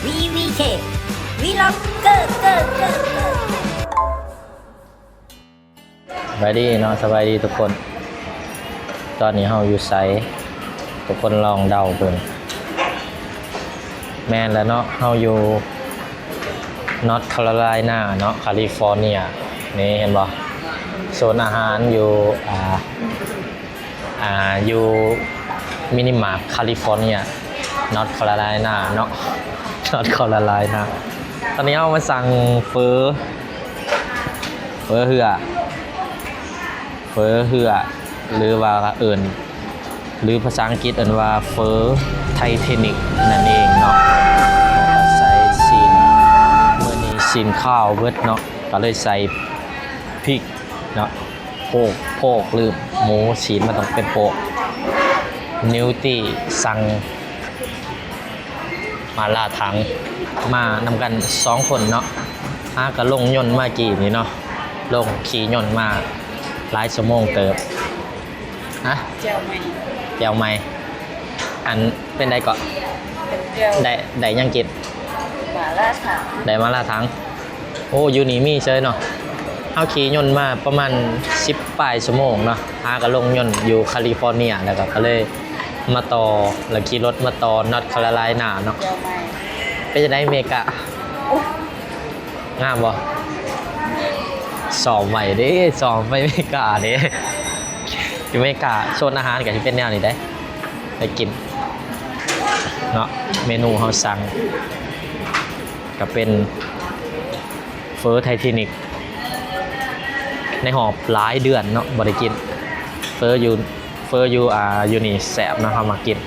VVK วีล็อกเกอร์สบายดีเนาะสบายดีทุกคนตอนนี้เฮาอยู่ไสทุกคนลองเดาเบิ่งแม่นแล้วเนาะเฮาอยู่นอร์ทแคโรไลนาเนาะแคลิฟอร์เนียนี่เห็นบ่โซนอาหารอยู่อยู่มินิมาร์ทแคลิฟอร์เนียนอร์ทแคโรไลนาเนาะนอร์ทแคโรไลนาตอนนี้เอามาสั่งเฟอเหือหรือว่าหรือภาษาอังกฤษว่าเฟอไทเทนิกนั่นเองเนาะใส่ซีนมื้อนี้ซีนข้าวเบิดเนาะก็เลยใส่พริกเนาะโพกหรือหมูซีนมันต้องเป็นโพกนิวตี้สั่งมาล่าถังมานำกัน2คนเนาะก็ลงยนต์มากี่นี่เนาะลงขี่ยนต์มาหลายชั่วโมงเติบฮะเจียวไหมอันเป็นได้ก็ได้ยังกินมาล่าถังได้มาล่าถังโอ้อยู่นี่มีเฉยเนาะเฮาขี่ยนต์มาประมาณ10ปลายชั่วโมงเนาะก็ลงยนต์อยู่แคลิฟอร์เนียแล้วก็เลยมาต่อแล้วขี่รถมาต่อนอร์ทแคโรไลนาเนาะเป็นจะได้อเมริกางามบ่สอบใหม่เด้สอบไปอเมริกาเด้อยู่อเมริกาโซนอาหารก็สิเป็นแนวนี้ได้ไปกินเนาะเมนูเฮาสั่งก็เป็นเฟอไทเทนิกในหอบหลายเดือนเนาะบ่ได้กินเฟออยู่นี่แซ่บเนาะเฮามากิน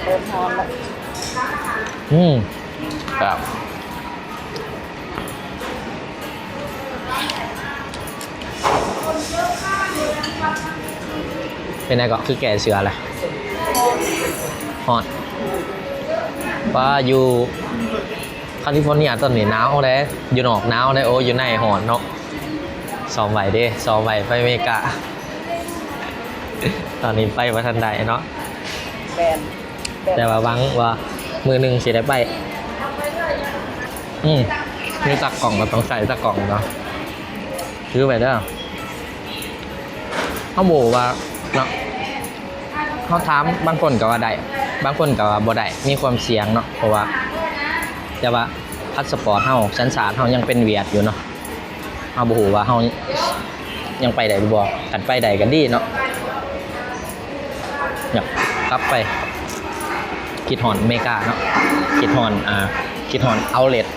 เริ่มหอมแล้วครับเป็นไงก็คือแก่เสือแหละฮอตว่าอยู่แคลิฟอร์เนียตอนนี้หนาวเลยอยู่นอกหนาวเลยโอ้อยู่ในหอนเนาะซ้อมไหวเด้ซ้อมไหวไปอเมริกาตอนนี้ไปมาทันใดเนาะแต่ว่าหวังว่ามือหนึ่งสิได้ไปมีตักกล่องก็ต้องใส่ตักกล่องเนาะซื้อไปเด้อเขาบอกว่าเนาะเขาถามบางคนก็ว่าได้บางคนก็ว่าบ่ได้มีความเสี่ยงเนาะเพราะว่าแต่ว่าพาสปอร์ตเฮาสัญชาติเฮายังเป็นเวียดอยู่เนาะเฮาบ่ฮู้ว่าเฮายังไปได้บ่กันไปได้กันดีเนาะอยากกลับไปคิดฮอนอเมริกาเนาะคิดฮอนเอาเลท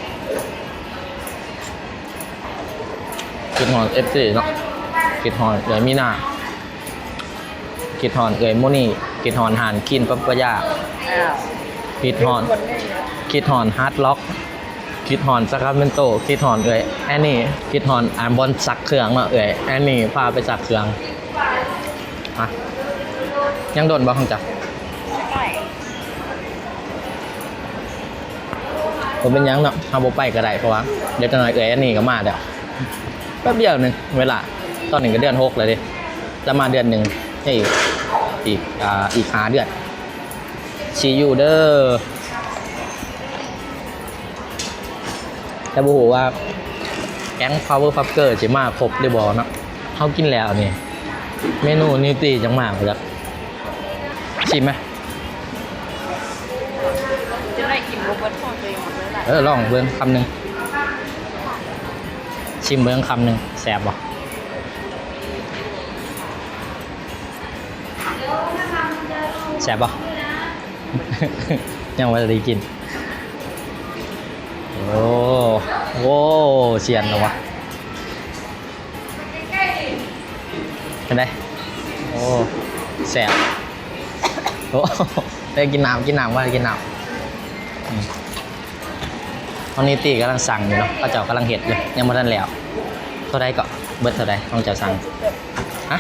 คิดฮอน FC เนาะคิดฮอนเอ๋ยมีนาคิดฮอนเอ๋ยโมนี่คิดฮอนหานกินปัปปะยาคิดฮอนฮาร์ดล็อกคิดฮอนซาคราเมนโตคิดฮอนเอ๋ยแอนนี่คิดฮอนบอลซักเครื่องเนาะเอ๋ยแอนนี่พาไปซักเครื่องยังโดนบ่ของจ๊ะผมเป็นยังเนาะเอาไปก็ได้เพราะว่าเดี๋ยวจะหน่อยอันนี้ก็มาเดี๋ยวแป๊บเดียวนึงเวลาตอนหนึ่งก็เดือน6เลยดิจะมาเดือนหนึ่งอีก5 เดือนชียูเดอร์แต่บูฮูว่าแก๊ง Power Fucker จะมาครบได้บ่เนาะเขากินแล้วนี่เมนูนิวตี้จังมากเลยชิมไหมจะได้กินโรเบิร์ตของตัวเองหมดเลยล่ะลองเบิ้งคำหนึ่งชิมเบิ้งคำหนึ่งแซ่บบ่แซ่บบ่ ยังไม่ได้กินโอ้เชียนเหรอวะเป็นไงโอ้แซ่บโอ้ได้กินน้ำว่ากินน้ำตอนนี้ตีกำลังสั่งอยู่เนาะป้าเจ้ากำลังเห็ดอยู่ยังไม่ทันแล้วเท่าไรก็เบิดเท่าไรต้องเจ้าสั่งฮะ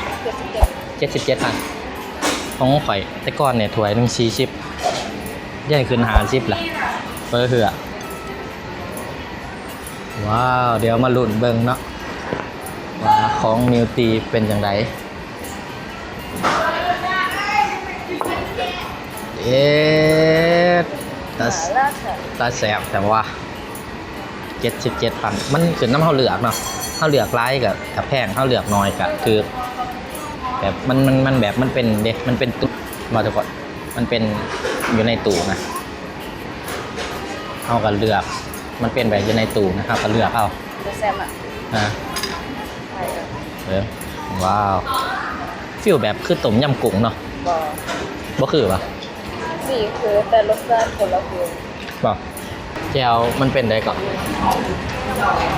77,000ของข่อยแต่ก่อนเนี่ยถ้วยหนึ่ง40ยังขึ้น50ล่ะเฟอเหือว้าวเดี๋ยวมาลุ้นเบิ่งเนาะว่าของนิวตีเป็นอย่างไร เอ๊ะ หม่าล่าถา ตาแสบแต่ว่า77 พันมันขึ้นน้ำเขาเหลือกเนาะเขาเหลือกร้ายกับแพงเขาเหลือกน้อยกับคือแบบมันแบบมันเป็นเด็มันเป็นตู้มาทุกคนมันเป็นอยู่ในตู้นะเขาก็เลือกมันเป็นแบบอยู่ในตู้นะครับก็เลือกเอา จะแซมอ่ะ นะ ใช่ครับ ว้าวฟิลแบบคือต้มยำกุ้งเนาะ บ่ บ่คือปะ สีคือแต่รสชาติคนละคือ บอกแจวมันเป็นได้ก่อน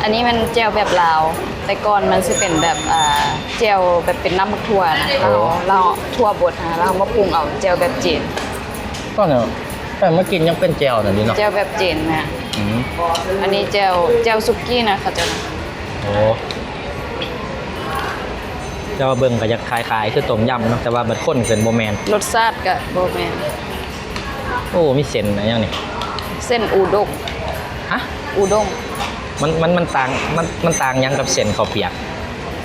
อันนี้มันเจลแบบลาว แต่ก่อนมันจะเป็นแบบเจลแบบเป็นน้ำมักถั่วนะเราถั่วบดนะเราเอามาปรุงเอาเจลแบบจีน ก็เนี่ยแต่เมื่อกินยังเป็นแจวแบบนี้เนาะ เจลแบบจีนนะ อืม อันนี้เจลซุกี้นะเขาจะ โอ้แต่ว่าเบิ่งก็จะคล้ายๆคือต้มยำเนาะแต่ว่าบัดข้นเกินโบแมน รสชาติกับโบแมน โอ้มีเส้นอะไรอย่างนี้ เส้นอูด้ง ฮะ อูด้ง มันต่างมันต่างยังกับเส้นข้าวเปียก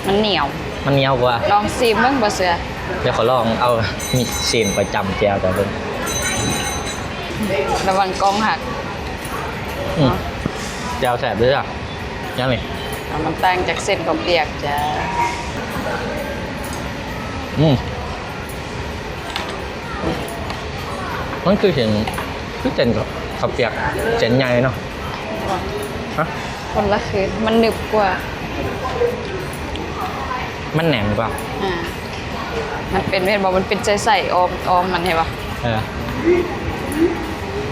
มันเหนียว มันเหนียวกว่า ลองซีมเบิ่งบ่เสือ เดี๋ยวขอลองเอามีเส้นประจำแจวแต่เบิ่ง ระวังกล้องหัก อืมแจวแสบด้วยอ่ะยังไง มันต่างจากเส้นข้าวเปียกจ้ะ อืมมันคือเส้นข้าวเปียกเส้นใหญ่เนาะฮะ คนละคือมันหนึบกว่า มันแหนมกว่า อ่ามันเป็นเม็ดบอกมันเป็นใส่ๆออมมันเห็นปะ เออ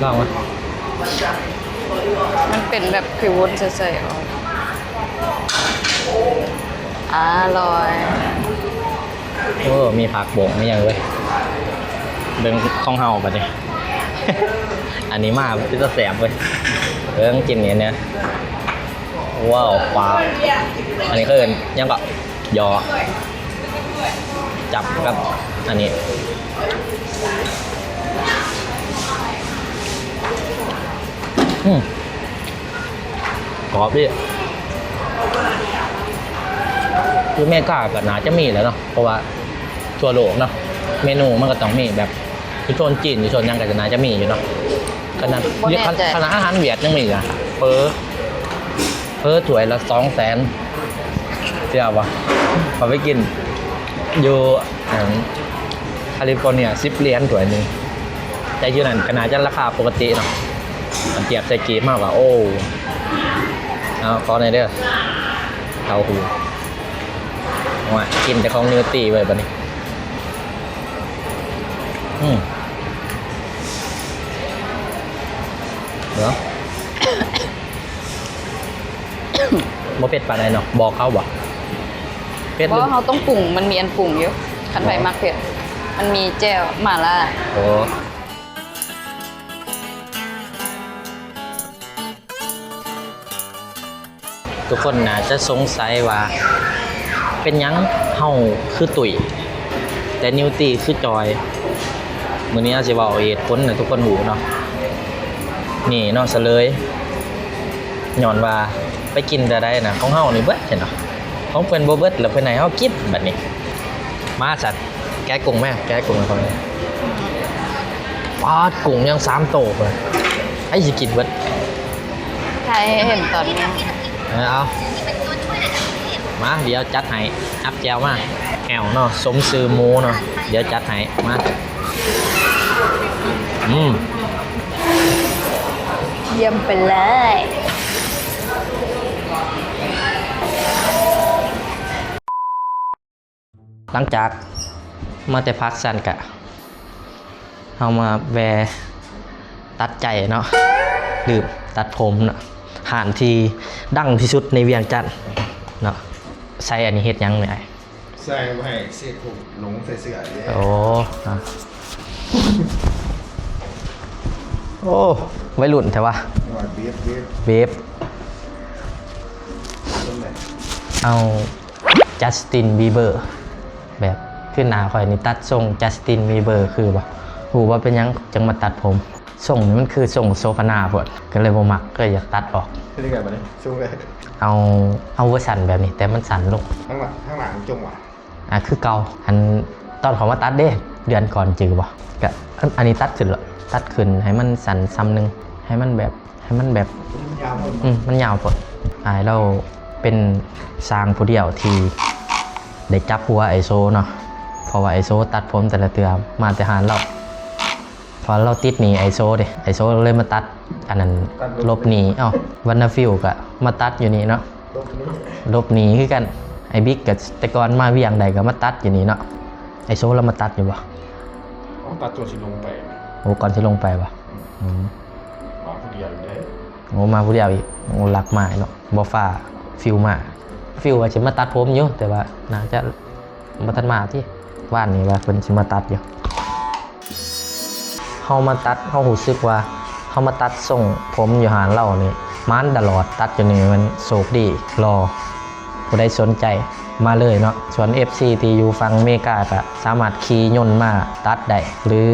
ลองมา มันเป็นแบบผิววุ้นใส่ๆออมอร่อย โอ้มีผักโบกไม่ยังเลยเบิ่งข้องเฮาปะเนี่ย อันนี้มาพี่จะแสบเลยเรื่องกินเนี่ยว้าวปลาอันนี้ก็เอินยังก็ยอจับกับอันนี้กรอบดิคือแม่กล้ากับหนาจะมีแหล้วเนาะเพราะว่าทั่วโลกเนาะเมนูมันก็ต้องมีแบบที่โซนจีนที่โซนยังกับหนาจะมีอยู่เนาะขนาดอาหารเวียดยังมีอ่ะเพ้อถ้วยละ200,000เสียบวะพอไปกินอยู่แคลิฟอร์เนีย10 เหรียญถ้วยหนึงแต่อยู่นั่นขนาดจะราคาปกติเนาะมันเทียบใส่กีบมากกว่าโอ้เอาขอในอยเด้อเต้าหู้ว่ากินแต่ของเนื้อตีไว้บัดนี้เหรอ บ่เผ็ดปานใดเนาะบอกเขาบ่เผ็ด เพ หรือ ราะเขาต้องปรุงมันมีอันปรุงอยู่คันไปมักเผ็ดมันมีแจ่วหม่าล่า โอ้ทุกคนน่าจะสงสัยว่าเป็นหยังเฮาคือตุ๋ยแต่นิวตี้คือจอยมื้อนี้เราสิเว้าเหตุผลให้ทุกคนรู้เนาะนี่เนาะซะเลยย้อนว่าไปกินแต่ได้นะของเฮานี่เบิดเห็นเนาะของเพิ่นบ่เบิดแล้วเพิ่นให้เฮากินบัดนี้มาสัตว์แกะกุ้งแม่แกะกุ้งให้เขาเลยปาดกุ้งยัง3โตเลยไอ้สิกินเบิด ใครเห็นตอนนี้ เอามาเดี๋ยวจัดให้อัพแจวมาแอวเนาะสมซื้อหมูเนาะเดี๋ยวจัดให้มาเยี่ยมไปเลย หลังจากมาแต่พักสันกะเอามาแวตัดใจเนาะหรือตัดผมเนาะหานที่ดังที่สุดในเวียงจันทน์เนาะใส่อันนี้เฮ็ดหยังไง ใส่ไว้เสียผมหลงใส่เสื้อเลย โอ้อ่ะโอ้ไว้หลุ่นแต่ว่า หน่อยเบียด เวฟ ตรงไหน เอาจัสตินบีเบอร์แบบขึ้นหนาข่อยนี่ตัดทรงจัสตินบีเบอร์คือบ่หูว่าเป็นหยังจังมาตัดผมทรงนี่มันคือทรงโซฟานาพวดก็เลยบ่มักก็เลยอยากตัดออก เรียกไงมาเนี่ยช่วงแรก เอาเวอร์ชันแบบนี้แต่มันสั่นลง ข้างหลังจงหวะ คือเก่าอันตอนเขามาตัดเด้เดือนก่อนจือบ่ก็ อันนี้ตัดขึ้นเหรอตัดขึ้นให้มันสันซ้ำหนึงให้มันแบบ ยาวหมด มันยาวปดเราเป็นสร้างผู้เดียวที่ได้จับหัวไอโซเนาะเพราะว่าไอโซตัดผมแต่ละเตือมาแต่หารเราพอเราติดหนีไอโซเด้ไอโซเลยมาตัดอันนั้นลบหนีวันนาฟิลก็มาตัดอยู่นี่เนาะ ลบนี้ ลบหนีคือกันไอบิ๊กกับแต่ก่อนมาเวียงใดก็มาตัดอยู่นี่เนาะไอโซเรามาตัดอยู่บ่ ต้องตัดตัวสิลงไป โอ้ก่อนที่ลงไปบ่มาผู้เดียวอยู่ได้ โอ้มาผู้เดียวอีกโอ้รักมากเนาะบ่ฟ้าฟิลมาฟิลว่าสิมาตัดผมอยู่แต่ว่าน่าจะบ่ทันมาที่บ้านนี้ว่าเพิ่นสิมาตัดอยู่เฮามาตัดเฮารู้สึกว่าเฮามาตัดทรงผมอยู่หานเรานี่มันตลอดตัดอยู่นี่มันโศกดีรอผู้ใดสนใจมาเลยเนาะส่วน FC ที่อยู่ฝั่งอเมริกาก็สามารถขี่ยนต์มาตัดได้หรือ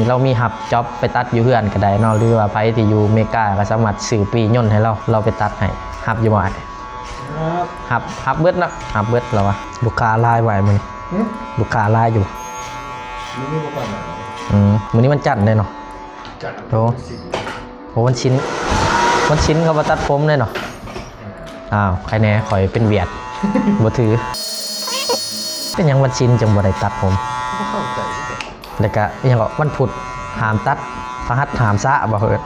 เรามีหับจ็อบไปตัดอยู่เฮือนก็ได้เนาะหรือว่าไผที่อยู่อเมริกาก็สามารถซื้อปียนต์ให้เราไปตัดให้หับอยู่บ่หับเบิดเนาะหับเบิดแล้ววะลูกค้าลายไว้มื้อนี้ลูกค้าลายอยู่ นี่ประมาณไหน มื้อนี้มันจัดเลยเนาะ จัด โอ้โหวันชิ้นเขามาตัดผมเลยเนาะใครแน่ข่อยเป็นเวียด บ่ถือเป็นหยังวันชิ้นจังบ่ได้ตัดผม เข้าใจ แล้วก็อยังก็วันพุธหามตัดพฤหัสหามซะบ่เฮ็ด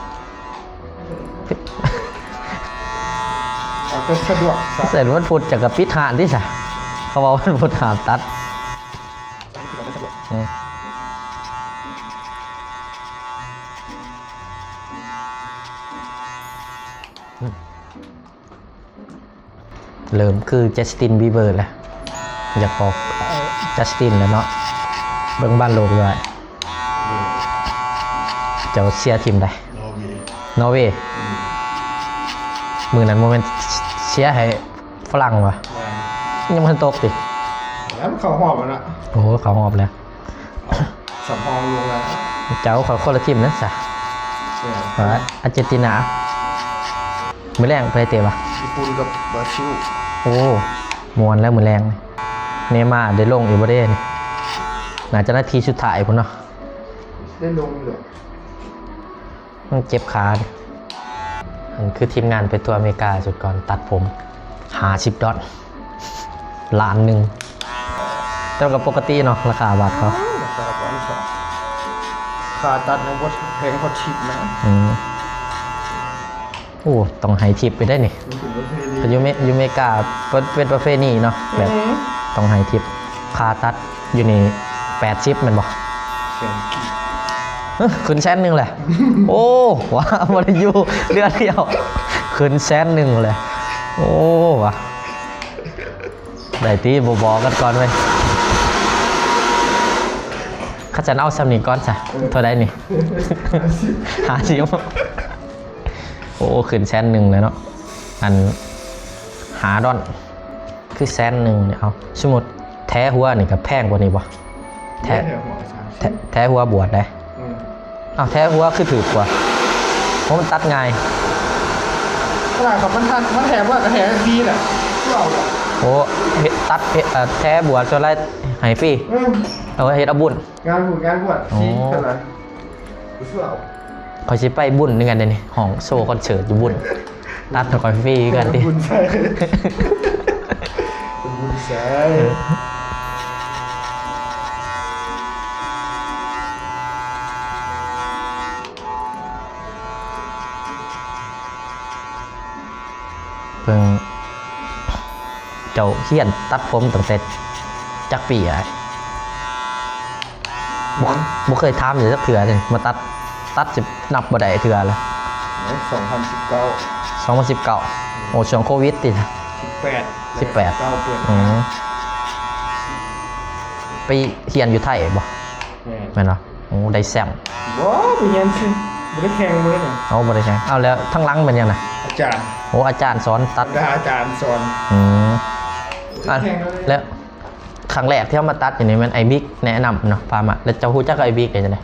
เอาก็สะดวก เสร็จวันพุธจะกับปิดหานที่ซะเขาบอกวันพุธหามตัดเริ่มคือจัสตินบีเบอร์แหละอยากบอกจัสตินแล้วเนาะเบิ่งบ้านโลกด้วยเจ้าเชียร์ทีมใดนอร์เวย์มือนั้นโมเมนต์เชียร์ให้ฝรั่งวะยังมันตกดิ แล้วเขาหอบมันอะ โอ้โหเขาหอบแล้ว สำรองลงแล้ว เจ้าเขาคนละทีมนั่นสะอาร์เจนตินามือแรงไปเตะปะ ญี่ปุ่นกับบราซิล โอ้มวนแล้วมือแรงเนม่าได้ลงอีกประเด็นน่าจะนาทีสุดท้ายพุ่นเนาะ ได้ลงเหรอ มันเจ็บขาดิมันคือทีมงานไปตัวอเมริกาสุดก่อนตัดผม$50ล้านหนึ่งแต่กับปกติเนาะราคาบาทเขา ราคาบ้านเขาขาตัดนะว่าแพงพอชิปนะ โอ้ต้องให้ทิปไปได้นี่ มันถึงประเทศนี้ แต่ยูเมกาเป็นประเภทนี้เนาะแบบต้องให้ทิปคาตัดอยู่นี่80มันบอก เสียงกี่ ขึ้น100,000เลย โอ้ว้ามันอยู่เดือนเดียวขึ้น100,000เลยโอ้วะได้ตีบอกกันก่อนไว้ข้าจะเอาซัมนี่ก้อนจ้ะเท่าไดนี่ 50โอ้ขึ้น100,000เลยเนาะอันหาดอนคือ100,000เนี่ยเอาสมมุติแท้หัวนี่ก็แพงกว่านี้บ่แท้ แถวหัวสามสิบ แท้หัวบวชได้เอาแท้หัวคือถือกว่าเพราะมันตัดง่าย ขนาดกับมันทันมันแถมว่ากระแถมดีแหละเราอะ โอ้ตัดแท้บวชจนไรหายฟรีเอาเฮ็ดเอาบุญ งานบุญงานบวชที่เท่าไหร่รู้สึกเอา คอยสิไปบุญด้วยกันเดี๋ยวนี้ห้องโซ่คอนเสิร์ตอยู่บุญตัดคอยฟรีกันดิ บุญใส่บุญใส่ เพิ่งเจ้าเฮียนตัดผมตั้งแต่จักปีอะไรบ่เคยทำอยู่สักเถื่อเลยมาตัดสินับบ่ได้เถื่อเลย 2019 2019โอ้ช่วงโควิดติด 18 18 เก้าเปิด ไปเฮียนอยู่ไทยบ่แม่นเนาะโอ้ได้แซม ว้าไปเรียนสิไม่ได้แข่งเลยเนี่ย เอาบ่ได้ใช่เอาแล้วทั้งหลังเป็นยังไง อาจารย์ โอ้อาจารย์สอนตัด ได้อาจารย์สอน อ่ะแล้วครั้งแรกที่เขามาตัดอย่างนี้มันไอบิ๊กแนะนำเนาะพามาแล้วเจ้าฮู้จักไอบิ๊กได้จังได๋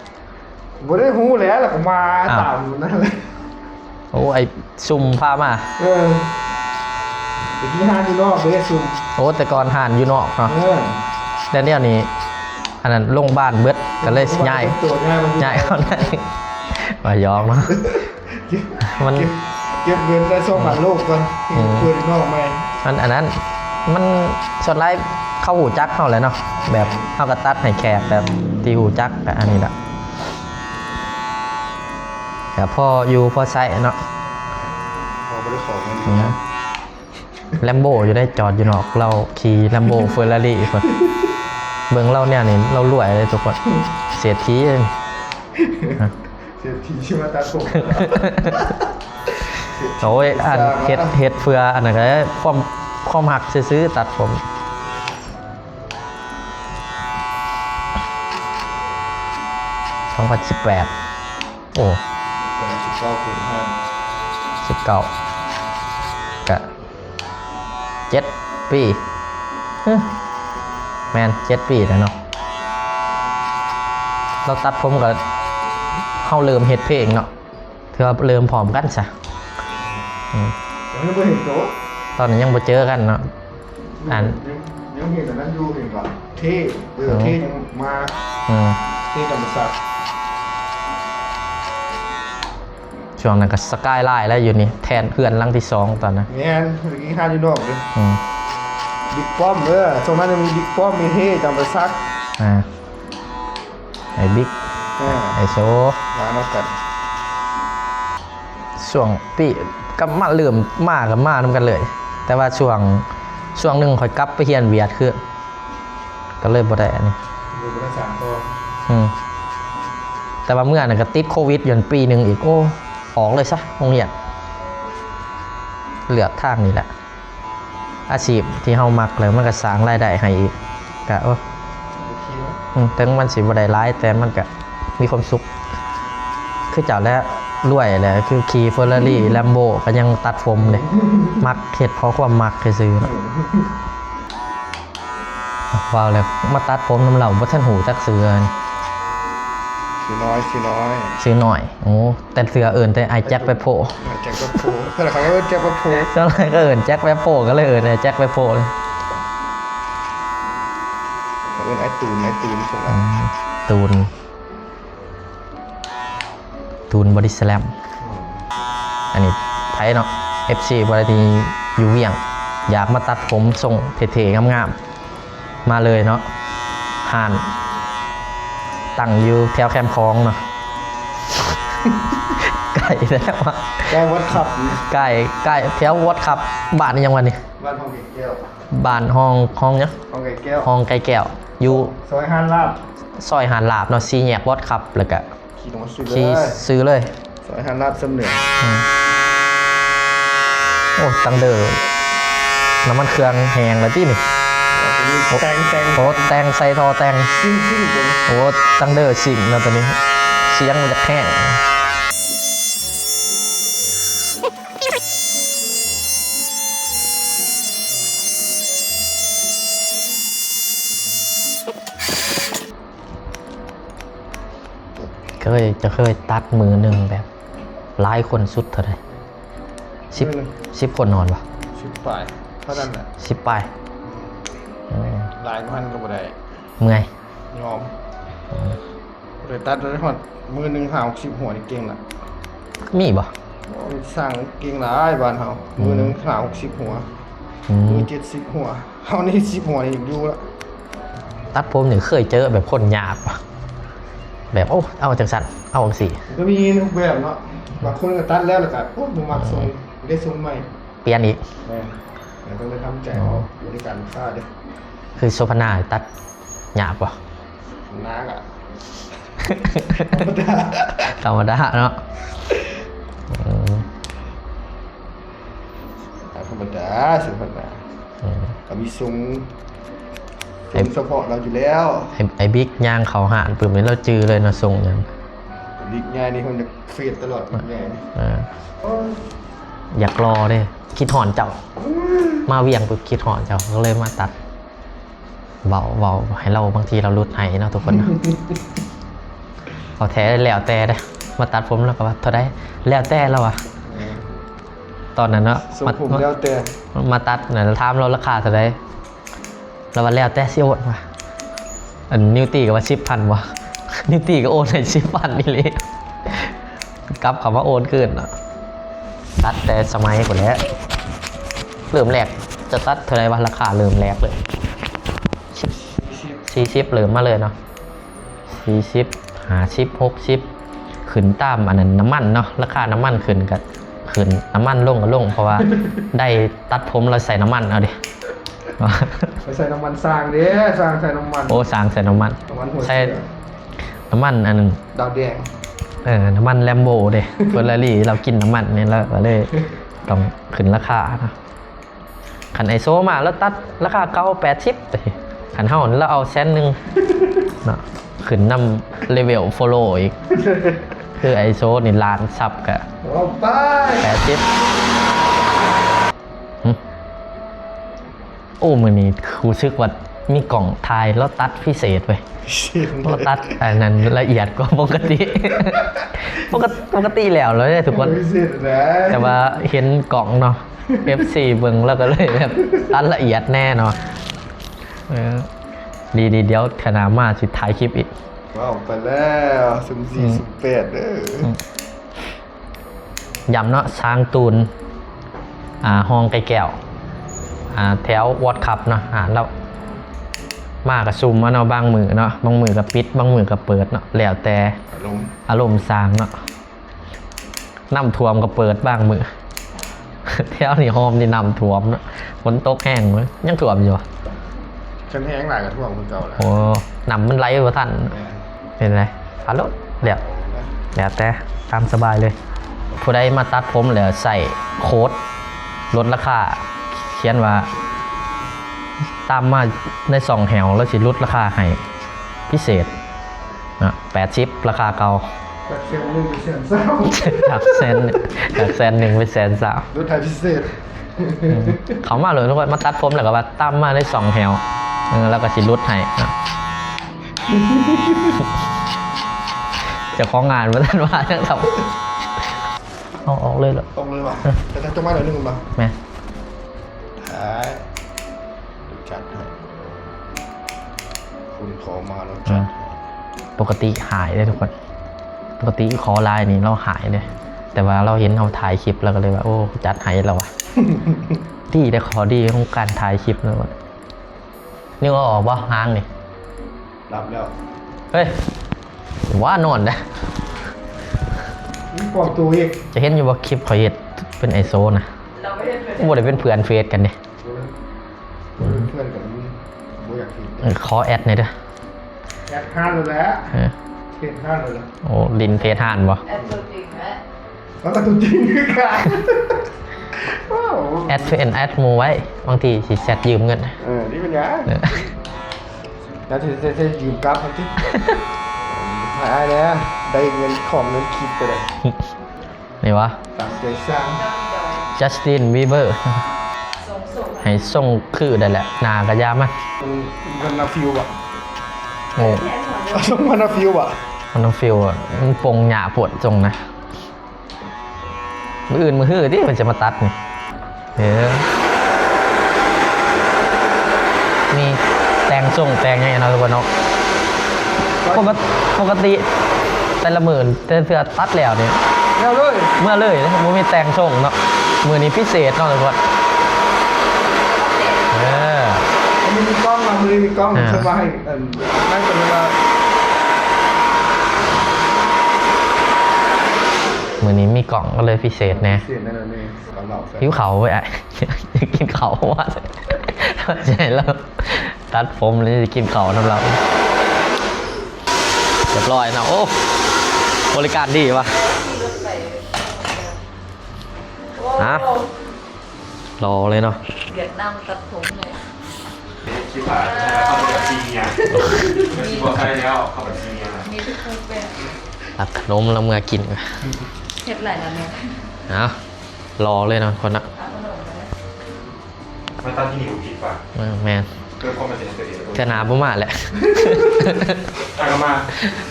ไม่ได้หู้แล้วหรอกมาตามนั่นเลย โอ้ไอซุ่มพามา เมื่อกี้ห้าที่รอบไม่ได้ซุ่ม โอ้แต่ก่อนห่านอยู่นอกเนาะแล้วเนี่ยนี่ อันนั้นโรงพยาบาลเบิดก็เลยย้าย ตัวง่ายมัน ย้ายเข้าได้มายองเนาะมัน เก็บเงินได้ส่งหาโลกก่อนเพื่อนนอกไหม อันนั้นมันส่วนไรเข้าหูจักเข้าเลยเนาะแบบเข้ากระตัดให้แขกแบบที่หูจักแต่อันนี้แหละแต่พออยู่พอใส่เนาะ พอไม่ได้ขอเงิน เนี่ยแลมโบอยู่ได้จอดอยู่นอกเราขี่แลมโบเฟอร์รารี่คนเบิ่งเราเนี่ยนี่เรารวยเลยทุกคนเสียทีเอง เสียทีชิมาตาโก โอ้ยอันเฮ็ดเฟืออันนั้นก็ความหักซื้อตัดผม2018โอ้ 19 19กะ7 ปีแมน7 ปีแล้วเนาะเราตัดผมกับเข้าเริ่มเฮ็ดเพลงเนาะเธอเริ่มพร้อมกันซะ ยังไม่เห็นโต๊ะ ตอนนั้นยังบ่เจอกันเนาะอัน ยังเห็นแต่นั้นอยู่เห็นป่ะเท่เท่ยังมา เท่จำสัก ช่วงนั้นก็สกายไลน์แล้วอยู่นี่แทนเพื่อนหลังที่2ตอนนั้น เนี่ยเมื่อกี้ข้าอยู่นอกเลย อืม บิ๊กป้อมช่วงนั้นจะมีบิ๊กป้อมมีเท่จำสัก ไอ้บิ๊กไอ้โซ มาแล้วกัน ช่วงปีก็มาเริ่มมากับมานำกันเลย แต่ว่าช่วงหนึงค่อยกลับไปเรียนเวียดคือก็เลยบ่ได้อันนี้ อยู่บนสามตัว แต่ว่าเมื่อนั้นก็ติดโควิดอยู่ปีหนึงอีกโอ้ออกเลยซะโรงเรียนเลือกทางนี้แหละอาชีพที่เฮามักแล้วมันก็สร้างรายได้ให้อีกก็ถึงมันสิบ่ได้หลายแต่มันก็มีความสุขคือเจ้าแล้วรวยแหละคือขี่เฟอร์รารี่แลมโบก็ยังตัดผมเลยมักเฮ็ดเพราะความมักซื่อๆเนาะว้าวแล้วมาตัดผมน้ำเหล่าบ่ทันหูจักเสือนี่ สีน้อย ซื้อหน่อยโอ้แต่เสือเอิ้นแต่ไอ้แจ็คไปโผ แจ็คก็โผล่เท่าไหร่เขาก็แจ็คก็โผล่ ก็เลยก็เอิ้นแจ็คไปโผก็เลยเอิ้นไอ้แจ็คไปโผเลย เขาเป็นไอ้ตูนใช่ไหม ตูนบอดี้สแลมอันนี้ไทยเนาะ FC บริทีอยู่เวียง อยากมาตัดผมทรงเท่ๆงามๆมาเลยเนาะห่านตั้งอยู่แถวแคมป์คลองเนาะ ไก่แล้ววะ แก้วัดขับ ไก่แถววัดครับบ้านนี่ยังวันนี้ บ้านห้องไก่แก้ว บ้านห้องเนาะ ห้องไก่แก้ว ห้องไก่แก้วอยู่ ซอยห้านลาบ ซอยหานลาบเนาะซีแยกวัดครับแล้วก็ ขี่ลงมาซื้อเล ขี่ ย ซื้อเลย ซอยห้านลาบเสมเหนือ โอ้ตังเดอร์น้ำมันเครื่องแหงแล้วที่นี่ แตง โอ้แตงใส่ทอแตง ซิ่งเลย โอ้ตังเดอร์สิ่งนะตัวนี้เสียงมันจะแห้งเคยตัดมือหนึ่งแบบหลายคนสุดเท่าไหร่10 คนนอนปะ 10 ปลายเท่านั้นแหละ 10 ปลาย หลายพันก็บ่ได้ เมื่อย ยอมเลยตัดได้หอดมือหนึ่งหา60 หัวนี่เก่งละ มีปะ สร้างเก่งหลายบ้านเฮามือหนึ่งหา60 หัวมือ70 หัวเฮานี่10 หัวนี่อยู่ละ ตัดผมเนี่ยเคยเจอแบบคนหยาบปะแบบโอ้เอาจังสันเอาจังสี่ ก็มีรูปแบบเนาะบางคนก็ตัดแล้วก็โอ้มึงมักทรงได้ทรงใหม่ เปลี่ยนอีก แม่แต่ต้องไปทำใจเอาอยู่ในการฆ่าเด้ คือโซฟานาตัดหยาบปะ น้ากะ ธรรมดาเนาะ ธรรมดาก็มีทรงเฉพาะเราอยู่แล้ว ไอ้บิ๊กย่างเขาหานปืนนี้เราจือเลยเนาะทรงอย่าง บิ๊กใหญ่นี่คนจะเฟดตลอดบิ๊กใหญ่นี่ อยากรอเด้คิดหอนเจ้า มาเวียงปุ๊บคิดหอนเจ้าก็เลยมาตัดเบาให้เราบางทีเราลุดให้เนาะทุกคนเนาะ เอาแท้แล้วแต่ได้มาตัดผมแล้วก็ว่าเท่าได้แล้วแต่แล้ววะตอนนั้นเนาะ ทรงผมแล้วแต่ มาตัดเนี่ยถามเราราคาเท่าไรเราว่าแล้วแต่สิโอดมา อันนิวตี้ก็ว่า10,000วะ นิวตี้ก็โอนให้10,000นี่เลยกลับคำว่าโอนเกินอะตัดแต่สมัยก่อนแล้วเริ่มแรกจะตัดเท่าไหรวะราคาเริ่มแรกเลย40เริ่มมาเลยเนาะ40 50 60ขึ้นตามอันนั้นน้ำมันเนาะราคาน้ำมันขึ้นกับขึ้นน้ำมันลงก็ลงเพราะว่า ได้ตัดผมเราใส่น้ำมันเอาดิ ไปใส่น้ำมันสร้างเด้สร้างใส่น้ำมัน โอ้สางใส่น้ำมัน น้ำมันหัว ใส่ เสือ น้ำมันอันนึง ดาวแดง น้ำมันแลมโบเด้ เฟอร์รารี่เรากินน้ำมันนี่แล้วก็เลยต้องขึ้นราคานะขันไอโซมาแล้วตัดราคาเก้า80ขันเท่าแล้วเอา100,000เนาะขึ้นนำเลเวลโฟโลอีก คือไอโซนี่ล้านซับกะ เอาไป 80โอ้มือนี้ครูซึกว่ามีกล่องทายแล้วตัดพิเศษไป เราตัดอันนั้นละเอียดกว่าปกติ ปกติแล้วเลยทุกคน พิเศษนะ แต่ว่าเห็นกล่องเนาะ F4 เบิ่งแล้วก็เลยแบบตัดละเอียดแน่เนาะดีเดี๋ยวขนาดมาสิถ่ายคลิปอีก ว้าวไปแล้ว14 18เด้อย ำเนาะช้างตูนห้องไก่แก้วแถววอดคับเนาะเรามากกับซุ่มเนาะบางมือเนาะบางมือกับปิดบางมือกับเปิดเนาะแล้วแต่อารมณ์สร้างเนาะน้ำท่วมก็เปิดบางมือ แถวนี่หอมนี่น้ำท่วมเนาะฝนตกแห้งมั้ยยังท่วมอยู่ ฉันแห้งหลายกับท่วงคนเก่าแล้ว โอ้น้ำมันไหลบ่ทันเป็นไรฮัลโหลแล้วแต่ตามสบายเลยผู้ใดมาตัดผมแล้วใส่โค้ดลดราคาเขียนว่าตามมาใน2แถวแล้วสิลดราคาให้พิเศษนะ80ราคาเก่า จากเซลล์1เป็นแสน3 จาก1เป็น1เป็น130,000 รถไทยพิเศษ เขามาเลยทุกคนมาตัดผมแล้วก็ว่าตามมาได้2แถวแล้วก็สิลดให้นะเจ้าของงานว่าท่านว่าจังครับเอาออกเลยเหรอ ตรงเลยว่ะแต่ถ้าจะมาหน่อยนึงป่ะ แม่ หายจัดให้คุณขอมาแล้วจัดให้ ปกติหายเลยทุกคน ปกติขอไลน์นี่เราหายเลย แต่ว่าเราเห็นเอาถ่ายคลิปแล้วก็เลยว่าโอ้จัดให้เราอะ ดีได้ขอดีของการถ่ายคลิปเลยวะนี่ว่าออกว่าห้างนี่ รับแล้ว เฮ้ยว่านอนนะ นี่ปลอมตัวอีก จะเห็นอยู่ว่าคลิปขอยเห็ดเป็นไอโซนะ เราไม่ได้เป็น บ่ได้เป็นเพื่อนเฟซกันเนี่ย เพื่อนกับมึงบ่อยากกิน ขอแอดหน่อยเด้อ แอดห้านเลยแหละ เออ เห็นห้านเลยแหละ โอ้ดินเพจห่านบ่ แอดตัวจริงไหม แล้วก็ตัวจริงคือกันว้าว แอดเฟนแอดหมูไว้บางทีสิแซดยืมเงิน นี่เป็นยัง เออ แล้วจะยืมกราฟมันที่ถ่ายได้นะได้เงินของเงินคลิปไปเลย นี่วะ ตามใจสร้าง จัสตินบีเบอร์ ส่ง ให้ส่งคือได้แหละหนากระยามัน มันนาฟิวอ่ะ โอ้ ต้องมันนาฟิวอ่ะ มันต้องฟิลอ่ะมันปงหยาปวดจงนะมืออื่นมือหื้อที่มันจะมาตัดนี่มีแต่งส่งแต่งยังไงนะทุกคนเนาะปกติแต่ละหมื่นแต่เพื่อตัดแล้วเนี่ย เอาเลย เมื่อเลยมันมีแต่งส่งเนาะมือนี้พิเศษเนาะทุกคน มันมีกล้องมามือมีกล้องสบายนั่งกันเวลา มือนี้มีกล่องก็เลยพิเศษแน่ เสียนั่นน่ะนี่ตอนเรา หิวเขาไปอ่ะ กินเขาว่าใช่แล้วตัดผมแล้วจะกินเขาน้ำเราเรียบร้อยนะโอ้บริการดีวะฮะรอเลยเนาะ เวียดนามตัดผมเลย คิดว่าเข้าไปกับซีเนียคิดว่าใครแล้วเข้าไปซีเนีย มีทุกคนเป็น ตักขนมแล้วเมื่อกินกัน เฮ็ดไรนะเนี่ย นะรอเลยนะคนนะ มันตั้งที่นิวผิดป่ะ แมน เพื่อความเป็นตัวเอง เถื่อหนาประมาณแหละ ตามมา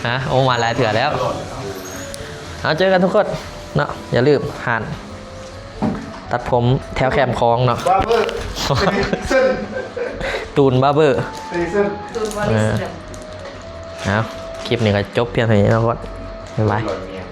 ฮะโอมาหลายเถื่อแล้วเอาเจอกันทุกคนเนาะอย่าลืมหันตัดผมแถวแคมคลองเนาะ บาร์เบอร์เส้น ตูนบาร์เบอร์ เส้น ตูนวอลลิส เอาคลิปนี้ก็จบเพียงเท่านี้แล้วก็บ๊ายบาย อร่อยเมีย